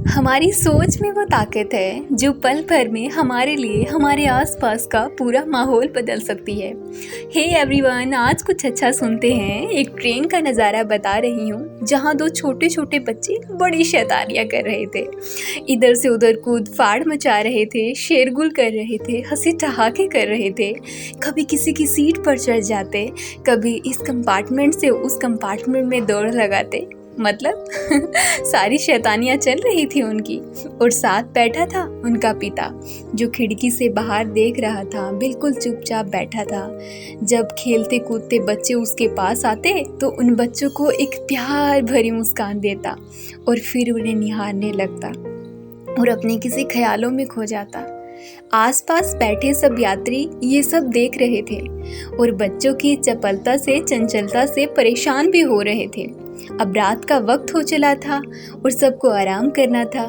हमारी सोच में वो ताकत है जो पल भर में हमारे लिए हमारे आसपास का पूरा माहौल बदल सकती है। हे एवरीवन, आज कुछ अच्छा सुनते हैं। एक ट्रेन का नज़ारा बता रही हूँ जहाँ दो छोटे छोटे बच्चे बड़ी शैतानियाँ कर रहे थे। इधर से उधर कूद फाड़ मचा रहे थे, शेरगुल कर रहे थे, हंसी ठहाके कर रहे थे। कभी किसी की सीट पर चढ़ जाते, कभी इस कंपार्टमेंट से उस कंपार्टमेंट में दौड़ लगाते। मतलब सारी शैतानियाँ चल रही थी उनकी। और साथ बैठा था उनका पिता, जो खिड़की से बाहर देख रहा था, बिल्कुल चुपचाप बैठा था। जब खेलते कूदते बच्चे उसके पास आते तो उन बच्चों को एक प्यार भरी मुस्कान देता और फिर उन्हें निहारने लगता और अपने किसी ख्यालों में खो जाता। आसपास बैठे सब यात्री ये सब देख रहे थे और बच्चों की चपलता से, चंचलता से परेशान भी हो रहे थे। अब रात का वक्त हो चला था और सबको आराम करना था।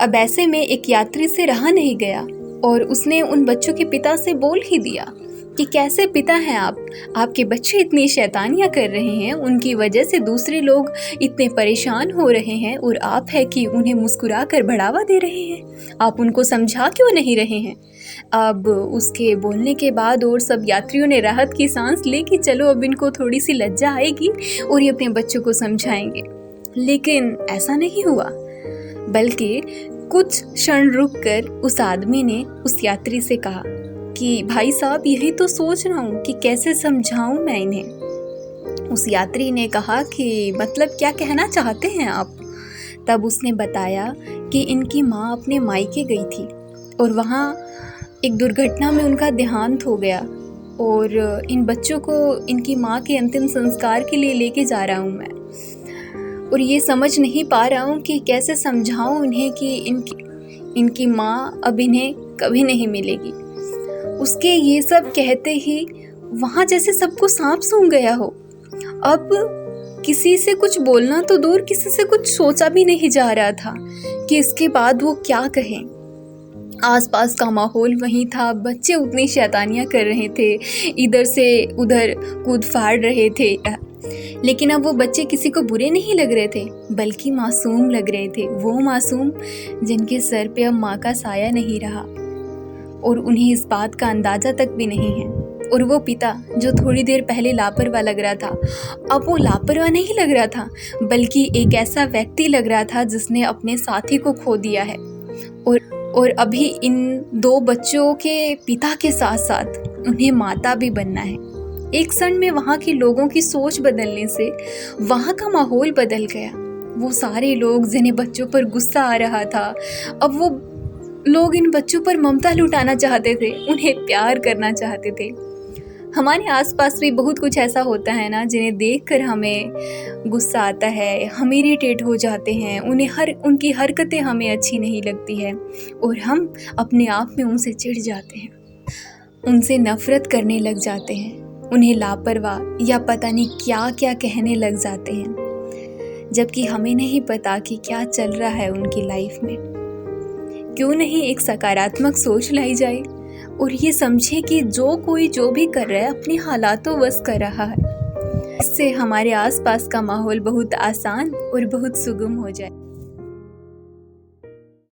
अब ऐसे में एक यात्री से रहा नहीं गया और उसने उन बच्चों के पिता से बोल ही दिया कि कैसे पिता हैं आप? आपके बच्चे इतनी शैतानियाँ कर रहे हैं, उनकी वजह से दूसरे लोग इतने परेशान हो रहे हैं और आप है कि उन्हें मुस्कुरा कर बढ़ावा दे रहे हैं। आप उनको समझा क्यों नहीं रहे हैं? अब उसके बोलने के बाद और सब यात्रियों ने राहत की सांस ली कि चलो अब इनको थोड़ी सी लज्जा आएगी और ये अपने बच्चों को समझाएंगे। लेकिन ऐसा नहीं हुआ, बल्कि कुछ क्षण रुककर उस आदमी ने उस यात्री से कहा कि भाई साहब, यही तो सोच रहा हूँ कि कैसे समझाऊं मैं इन्हें। उस यात्री ने कहा कि मतलब क्या कहना चाहते हैं आप? तब उसने बताया कि इनकी माँ अपने मायके गई थी और वहाँ एक दुर्घटना में उनका देहांत हो गया और इन बच्चों को इनकी माँ के अंतिम संस्कार के लिए लेके जा रहा हूँ मैं। और ये समझ नहीं पा रहा हूँ कि कैसे समझाऊँ उन्हें कि इनकी माँ अब इन्हें कभी नहीं मिलेगी। उसके ये सब कहते ही वहाँ जैसे सबको सांप सूंघ गया हो। अब किसी से कुछ बोलना तो दूर, किसी से कुछ सोचा भी नहीं जा रहा था कि इसके बाद वो क्या कहें। आसपास का माहौल वही था, बच्चे उतनी शैतानियाँ कर रहे थे, इधर से उधर कूद फाड़ रहे थे। लेकिन अब वो बच्चे किसी को बुरे नहीं लग रहे थे, बल्कि मासूम लग रहे थे। वो मासूम जिनके सर पे अब माँ का साया नहीं रहा और उन्हें इस बात का अंदाज़ा तक भी नहीं है। और वो पिता जो थोड़ी देर पहले लापरवाह लग रहा था, अब वो लापरवाह नहीं लग रहा था, बल्कि एक ऐसा व्यक्ति लग रहा था जिसने अपने साथी को खो दिया है। और अभी इन दो बच्चों के पिता के साथ साथ उन्हें माता भी बनना है। एक क्षण में वहाँ के लोगों की सोच बदलने से वहाँ का माहौल बदल गया। वो सारे लोग जिन्हें बच्चों पर गुस्सा आ रहा था, अब वो लोग इन बच्चों पर ममता लुटाना चाहते थे, उन्हें प्यार करना चाहते थे। हमारे आसपास भी बहुत कुछ ऐसा होता है ना, जिन्हें देखकर हमें गुस्सा आता है, हम इरिटेट हो जाते हैं, उनकी हरकतें हमें अच्छी नहीं लगती है और हम अपने आप में उनसे चिढ़ जाते हैं, उनसे नफ़रत करने लग जाते हैं, उन्हें लापरवाह या पता नहीं क्या क्या कहने लग जाते हैं, जबकि हमें नहीं पता कि क्या चल रहा है उनकी लाइफ में। क्यों नहीं एक सकारात्मक सोच लाई जाए और ये समझे कि जो कोई जो भी कर रहा है अपने हालातों वश कर रहा है। इससे हमारे आसपास का माहौल बहुत आसान और बहुत सुगम हो जाए।